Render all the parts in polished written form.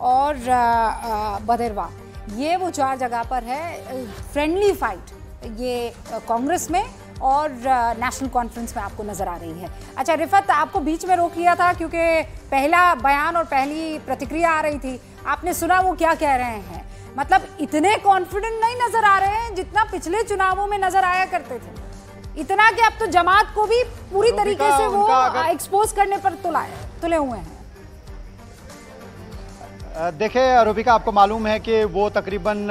और बदेरवा, ये वो 4 जगह पर है फ्रेंडली फाइट, ये कांग्रेस में और नेशनल कॉन्फ्रेंस में आपको नजर आ रही है। अच्छा रिफत, आपको बीच में रोक लिया था क्योंकि पहला बयान और पहली प्रतिक्रिया आ रही थी, आपने सुना वो क्या कह रहे हैं? मतलब इतने कॉन्फिडेंट नहीं नजर आ रहे हैं जितना पिछले चुनावों में नजर आया करते थे, इतना कि अब तो जमात को भी पूरी तरीके से वो एक्सपोज करने पर तुले हुए हैं। देखिए रूबिका, आपको मालूम है कि वो तकरीबन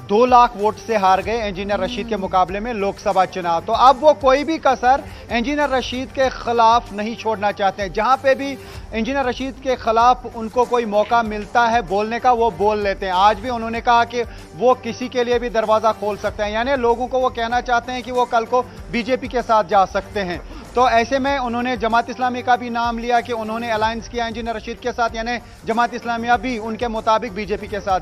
2 लाख वोट से हार गए इंजीनियर रशीद के मुकाबले में लोकसभा चुनाव। तो अब वो कोई भी कसर इंजीनियर रशीद के खिलाफ नहीं छोड़ना चाहते हैं। जहां पे भी इंजीनियर रशीद के खिलाफ उनको कोई मौका मिलता है बोलने का, वो बोल लेते हैं। आज भी उन्होंने कहा कि वो किसी के लिए भी दरवाजा खोल सकते हैं, यानी लोगों को वो कहना चाहते हैं कि वो कल को बीजेपी के साथ जा सकते हैं। तो ऐसे में उन्होंने जमात इस्लामी का भी नाम लिया कि उन्होंने अलायंस किया इंजीनियर रशीद के साथ, यानी जमात इस्लामिया भी उनके मुताबिक बीजेपी के साथ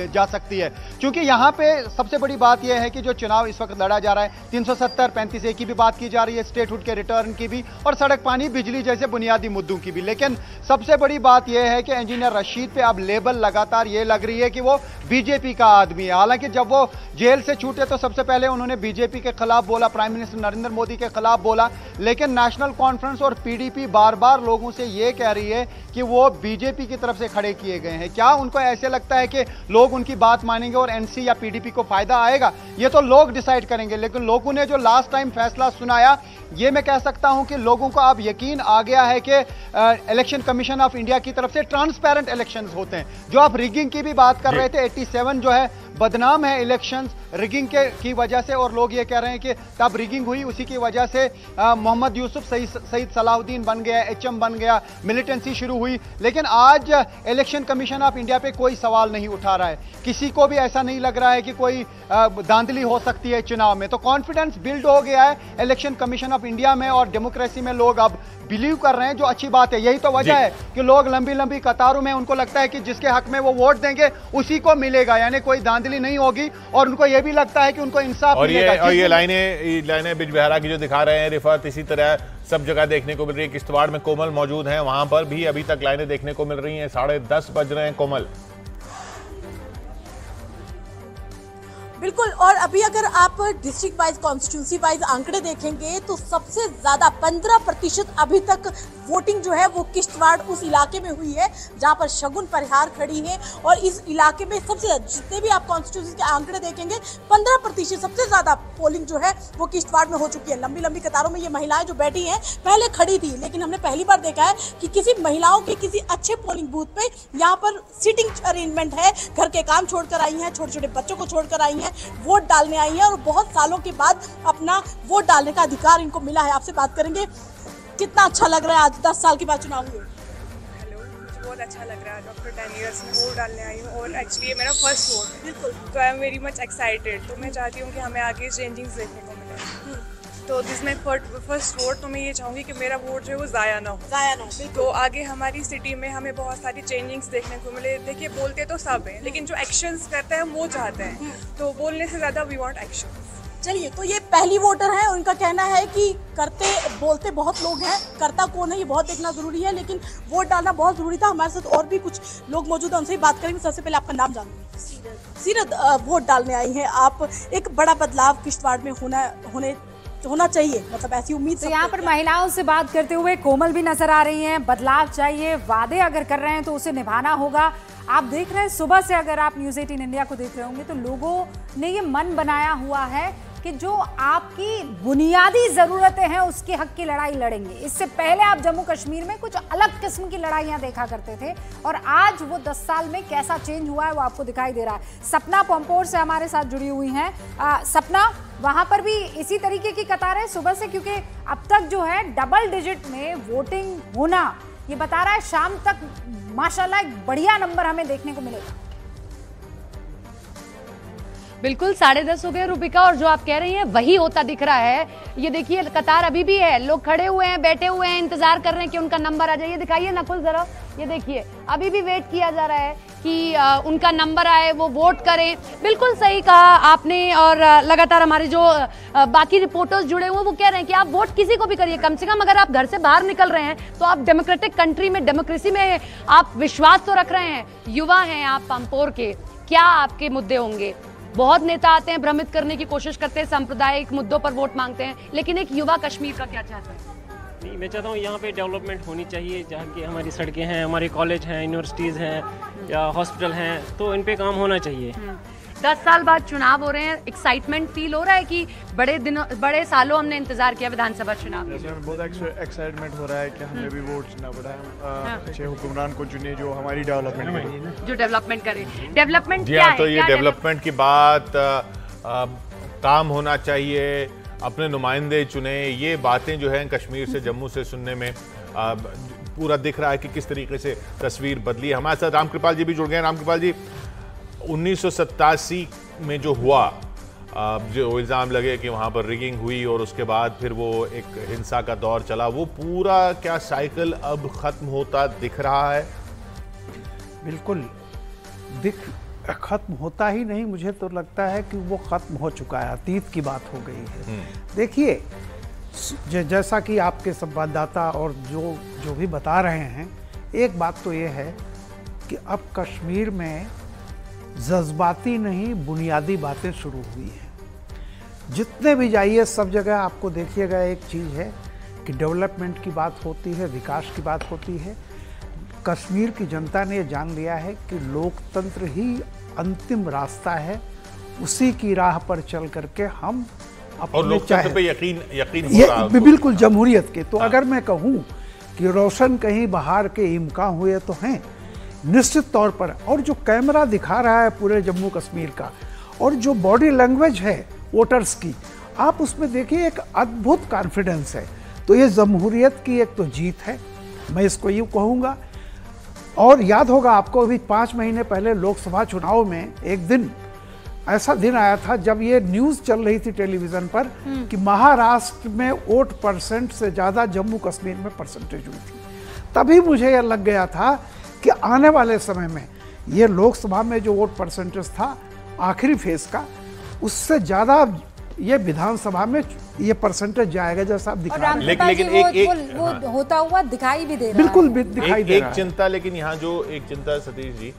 जा सकती है। क्योंकि यहाँ पे सबसे बड़ी बात यह है कि जो चुनाव इस वक्त लड़ा जा रहा है, 370 35A की भी बात की जा रही है, स्टेटहुड के रिटर्न की भी, और सड़क पानी बिजली जैसे बुनियादी मुद्दों की भी। लेकिन सबसे बड़ी बात यह है कि इंजीनियर रशीद पे अब लेबल लगातार ये लग रही है कि वो बीजेपी का आदमी है। हालांकि जब वो जेल से छूटे तो सबसे पहले उन्होंने बीजेपी के खिलाफ बोला, प्राइम मिनिस्टर नरेंद्र मोदी के खिलाफ बोला, लेकिन नेशनल कॉन्फ्रेंस और पीडीपी बार बार लोगों से यह कह रही है कि वो बीजेपी की तरफ से खड़े किए गए हैं। क्या उनको ऐसे लगता है कि लोग उनकी बात मानेंगे और एनसी या पीडीपी को फायदा आएगा? ये तो लोग डिसाइड करेंगे। लेकिन लोगों ने जो लास्ट टाइम फैसला सुनाया, ये मैं कह सकता हूं कि लोगों को अब यकीन आ गया है कि इलेक्शन कमीशन ऑफ इंडिया की तरफ से ट्रांसपेरेंट इलेक्शंस होते हैं। जो आप रिगिंग की भी बात कर रहे थे, 87 जो है बदनाम है इलेक्शंस रिगिंग की वजह से, और लोग ये कह रहे हैं कि तब रिगिंग हुई, उसी की वजह से मोहम्मद यूसुफ सईद सलाहुद्दीन बन गया, HM बन गया, मिलिटेंसी शुरू हुई। लेकिन आज इलेक्शन कमीशन ऑफ इंडिया पे कोई सवाल नहीं उठा रहा है, किसी को भी ऐसा नहीं लग रहा है कि कोई धांधली हो सकती है चुनाव में। तो कॉन्फिडेंस बिल्ड हो गया है इलेक्शन कमीशन ऑफ इंडिया में, और डेमोक्रेसी में लोग अब बिलीव कर रहे हैं, जो अच्छी बात है। यही तो वजह है कि लोग लंबी लंबी कतारों में, उनको लगता है कि जिसके हक में वो वोट देंगे उसी को मिलेगा, यानी कोई धांधली नहीं होगी, और उनको ये भी लगता है कि उनको इंसाफ मिलेगा। और ये लाइनें बिजबहरा की जो दिखा रहे हैं रिफत, इसी तरह सब जगह देखने को मिल रही है। किश्तवाड़ में कोमल मौजूद हैं, वहां पर भी अभी तक लाइनें देखने को मिल रही हैं। 10:30 बज रहे हैं कोमल। बिल्कुल, और अभी अगर आप डिस्ट्रिक्ट वाइज, कॉन्स्टिट्यूंसी वाइज आंकड़े देखेंगे तो सबसे ज्यादा 15% अभी तक वोटिंग जो है वो किश्तवाड़ उस इलाके में हुई है जहां पर शगुन परिहार खड़ी है। और इस इलाके में सबसे जितने भी आप कॉन्स्टिट्यूंसी के आंकड़े देखेंगे 15% सबसे ज्यादा पोलिंग जो है वो किश्तवाड़ में हो चुकी है। लंबी लंबी कतारों में ये महिलाएं जो बैठी हैं पहले खड़ी थी, लेकिन हमने पहली बार देखा है कि किसी महिलाओं के किसी अच्छे पोलिंग बूथ पे यहाँ पर सीटिंग अरेंजमेंट है, घर के काम छोड़कर आई हैं, छोटे छोटे बच्चों को छोड़कर आई हैं, वोट डालने आई हैं, और बहुत सालों के बाद अपना वोट डालने का अधिकार इनको मिला है। आपसे बात करेंगे, कितना अच्छा लग रहा है आज 10 साल के बाद चुनाव हुए? हेलो, मुझे बहुत अच्छा लग रहा है। आफ्टर 10 इयर्स में वोट डालने आई हूँ, और एक्चुअली ये मेरा फर्स्ट वोट है। बिल्कुल, तो I am very much excited. तो मैं चाहती हूँ कि हमें आगे चेंजिंग्स देखने को मिले। तो दिस माई फर्स्ट वोट, तो मैं ये चाहूँगी कि मेरा वोट जो है वो ज़ाया ना हो। तो आगे हमारी सिटी में हमें बहुत सारी चेंजिंग्स देखने को मिले। देखिए, बोलते तो सब हैं, लेकिन जो एक्शंस करते हैं वो चाहते हैं। तो बोलने से ज़्यादा वी वांट एक्शंस। चलिए, तो ये पहली वोटर है, उनका कहना है कि करते बोलते बहुत लोग हैं, करता कौन है ये बहुत देखना जरूरी है, लेकिन वोट डालना बहुत जरूरी था। हमारे साथ और भी कुछ लोग मौजूद हैं, उनसे ही बात करेंगे। सबसे पहले आपका नाम जानूंगी। सीरत, वोट डालने आई हैं आप, एक बड़ा बदलाव किश्तवाड़ में होना चाहिए, मतलब ऐसी उम्मीद। तो यहाँ पर महिलाओं से बात करते हुए कोमल भी नजर आ रही हैं। बदलाव चाहिए, वादे अगर कर रहे हैं तो उसे निभाना होगा। आप देख रहे हैं सुबह से, अगर आप न्यूज़ 18 इंडिया को देख रहे होंगे तो लोगों ने ये मन बनाया हुआ है कि जो आपकी बुनियादी ज़रूरतें हैं उसके हक की लड़ाई लड़ेंगे। इससे पहले आप जम्मू कश्मीर में कुछ अलग किस्म की लड़ाइयाँ देखा करते थे, और आज वो 10 साल में कैसा चेंज हुआ है वो आपको दिखाई दे रहा है। सपना पंपोर से हमारे साथ जुड़ी हुई हैं। सपना, वहाँ पर भी इसी तरीके की कतार है सुबह से, क्योंकि अब तक जो है डबल डिजिट में वोटिंग होना ये बता रहा है शाम तक माशाल्लाह एक बढ़िया नंबर हमें देखने को मिलेगा। बिल्कुल 10:30 हो गए रूबिका, और जो आप कह रही हैं वही होता दिख रहा है। ये देखिए कतार अभी भी है, लोग खड़े हुए हैं, बैठे हुए हैं, इंतजार कर रहे हैं कि उनका नंबर आ जाए। ये दिखाइए नकुल जरा, ये देखिए अभी भी वेट किया जा रहा है कि उनका नंबर आए, वो वोट करें। बिल्कुल सही कहा आपने, और लगातार हमारे जो बाकी रिपोर्टर्स जुड़े हुए वो कह रहे हैं कि आप वोट किसी को भी करिए, कम से कम अगर आप घर से बाहर निकल रहे हैं तो आप डेमोक्रेटिक कंट्री में, डेमोक्रेसी में आप विश्वास तो रख रहे हैं। युवा हैं आप पामपोर के, क्या आपके मुद्दे होंगे? बहुत नेता आते हैं, भ्रमित करने की कोशिश करते हैं, सांप्रदायिक मुद्दों पर वोट मांगते हैं, लेकिन एक युवा कश्मीर का क्या चाहता है? नहीं, मैं चाहता हूँ यहाँ पे डेवलपमेंट होनी चाहिए, जहाँ की हमारी सड़कें हैं, हमारे कॉलेज हैं, यूनिवर्सिटीज़ हैं या हॉस्पिटल हैं, तो इन पे काम होना चाहिए। 10 साल बाद चुनाव हो रहे हैं, एक्साइटमेंट फील हो रहा है कि बड़े सालों हमने इंतजार किया विधानसभा चुनाव में? बहुत एक्साइटमेंट हो रहा है कि हमें भी वोट चुना पड़ा है, अच्छे हुक्मरान को चुने जो हमारी डेवलपमेंट करे, जो डेवलपमेंट करे। डेवलपमेंट जी क्या हाँ, है? तो ये डेवलपमेंट की बात, काम होना चाहिए, अपने नुमाइंदे चुने, ये बातें जो हैं कश्मीर से, जम्मू से सुनने में पूरा दिख रहा है कि किस तरीके से तस्वीर बदली है। हमारे साथ रामकृपाल जी भी जुड़ गए हैं। रामकृपाल जी, 1987 में जो हुआ, जो इल्ज़ाम लगे कि वहाँ पर रिगिंग हुई और उसके बाद फिर वो एक हिंसा का दौर चला, वो पूरा क्या साइकिल अब ख़त्म होता दिख रहा है? बिल्कुल खत्म होता ही नहीं, मुझे तो लगता है कि वो खत्म हो चुका है, अतीत की बात हो गई है। देखिए, जैसा कि आपके संवाददाता और जो भी बता रहे हैं, एक बात तो ये है कि अब कश्मीर में जज्बाती नहीं, बुनियादी बातें शुरू हुई हैं। जितने भी जाइए सब जगह आपको देखिएगा एक चीज़ है कि डेवलपमेंट की बात होती है, विकास की बात होती है। कश्मीर की जनता ने जान लिया है कि लोकतंत्र ही अंतिम रास्ता है, उसी की राह पर चल करके हम और लोकतंत्र पे यकीन हो रहा है, बिल्कुल जमहूरियत के। तो अगर मैं कहूँ कि रोशन कहीं बाहर के इम्कान हुए तो हैं निश्चित तौर पर। और जो कैमरा दिखा रहा है पूरे जम्मू कश्मीर का, और जो बॉडी लैंग्वेज है वोटर्स की, आप उसमें देखिए एक अद्भुत कॉन्फिडेंस है। तो ये जमहूरियत की एक तो जीत है, मैं इसको यूँ कहूँगा। और याद होगा आपको, अभी 5 महीने पहले लोकसभा चुनाव में एक दिन ऐसा दिन आया था जब ये न्यूज़ चल रही थी टेलीविज़न पर कि महाराष्ट्र में वोट परसेंट से ज़्यादा जम्मू कश्मीर में परसेंटेज हुई थी। तभी मुझे यह लग गया था कि आने वाले समय में ये लोकसभा में जो वोट परसेंटेज था आखिरी फेज का, उससे ज़्यादा ये विधानसभा में ये परसेंटेज जाएगा, जैसा आप दिखा रहे हैं। लेकिन वो होता हुआ दिखाई भी दे रहा है। बिल्कुल दिखाई दे रहा है। एक चिंता, लेकिन यहाँ जो एक चिंता सतीश जी,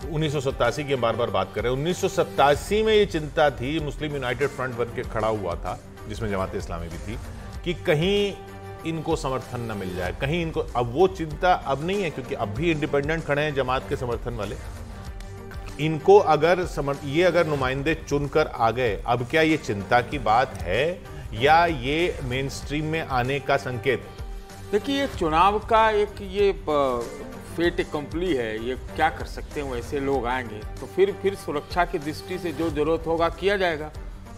1987 की हम बार बार बात कर रहे हैं। 1987 में ये चिंता थी, मुस्लिम यूनाइटेड फ्रंट बन के खड़ा हुआ था जिसमें जमात इस्लामी भी थी, कि कहीं इनको समर्थन न मिल जाए, कहीं इनको। अब वो चिंता अब नहीं है, क्योंकि अब भी इंडिपेंडेंट खड़े हैं जमात के समर्थन वाले। इनको अगर ये अगर नुमाइंदे चुनकर आ गए, अब क्या ये चिंता की बात है या ये मेन स्ट्रीम में आने का संकेत? देखिए, ये चुनाव का एक ये फेट एकम्पली है, ये क्या कर सकते हैं, वैसे लोग आएंगे तो फिर सुरक्षा की दृष्टि से जो जरूरत होगा किया जाएगा।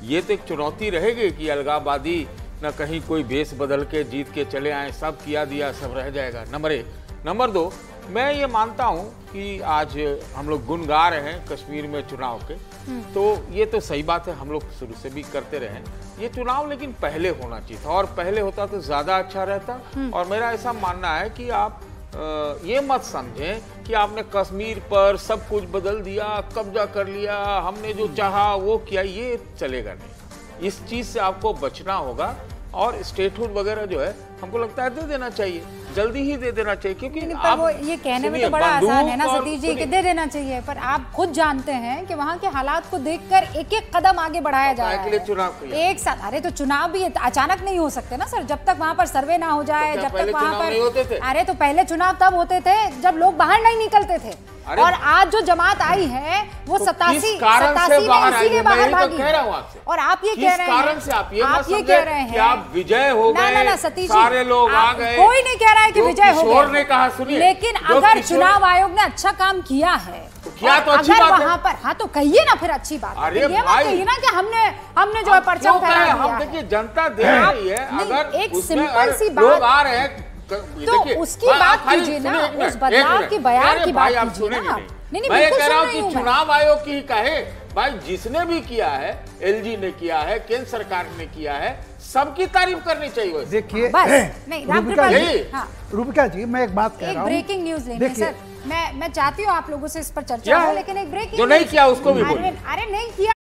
ये तो एक चुनौती रहेगी कि अलगाववादी न कहीं कोई भेष बदल के जीत के चले आए, सब किया दिया सब रह जाएगा। नंबर 1। नंबर 2, मैं ये मानता हूँ कि आज हम लोग गुण गा रहे हैं कश्मीर में चुनाव के, तो ये तो सही बात है, हम लोग शुरू से भी करते रहे ये चुनाव, लेकिन पहले होना चाहिए था, और पहले होता तो ज़्यादा अच्छा रहता। और मेरा ऐसा मानना है कि आप ये मत समझें कि आपने कश्मीर पर सब कुछ बदल दिया, कब्जा कर लिया, हमने जो चाहा वो किया, ये चलेगा नहीं। इस चीज़ से आपको बचना होगा, और स्टेटहुड वगैरह जो है हमको लगता है दे देना चाहिए, जल्दी ही दे देना चाहिए, क्योंकि पर वो ये कहने में तो बड़ा आसान है ना सतीश जी कि दे देना चाहिए, पर आप खुद जानते हैं कि वहाँ के हालात को देखकर एक एक कदम आगे बढ़ाया जा रहा है। चुनाव एक साथ, अरे तो चुनाव भी अचानक नहीं हो सकते ना सर, जब तक वहाँ पर सर्वे ना हो जाए, जब तक वहाँ पर, अरे तो पहले चुनाव तब होते थे जब लोग बाहर नहीं निकलते थे, और आज जो जमात आई है वो 87 में इसी के बाहर भागी। और आप ये कह रहे हैं कि आप विजय हो गए, ना सतीश सारे लोग आ गए, कोई नहीं कह रहा है कि विजय हो गया, ने कहा सुनिए, लेकिन अगर चुनाव आयोग ने अच्छा काम किया है किया तो अच्छी बात है। वहाँ पर हाँ तो कहिए ना, फिर अच्छी बात है, ये मत कहिए ना कि हमने जो है परचम फहरा दिया। हम देखिए जनता दे रही है, अगर एक सिंपल सी बात लोग आ रहे हैं तो उसकी बात कीजिए ना, उस बदलाव की बयान की बात कीजिए ना। मैं कह रहा हूँ कि चुनाव आयोग की कहे भाई जिसने भी किया है, एलजी ने किया है, केंद्र सरकार ने किया है, सबकी तारीफ करनी चाहिए। देखिए रूबिका जी मैं एक बात कह रहा हूँ, ब्रेकिंग न्यूज लेंगे सर। मैं चाहती हूँ आप लोगों से इस पर चर्चा हो, लेकिन एक ब्रेकिंग जो नहीं किया उसको भी बोलिए। अरे नहीं किया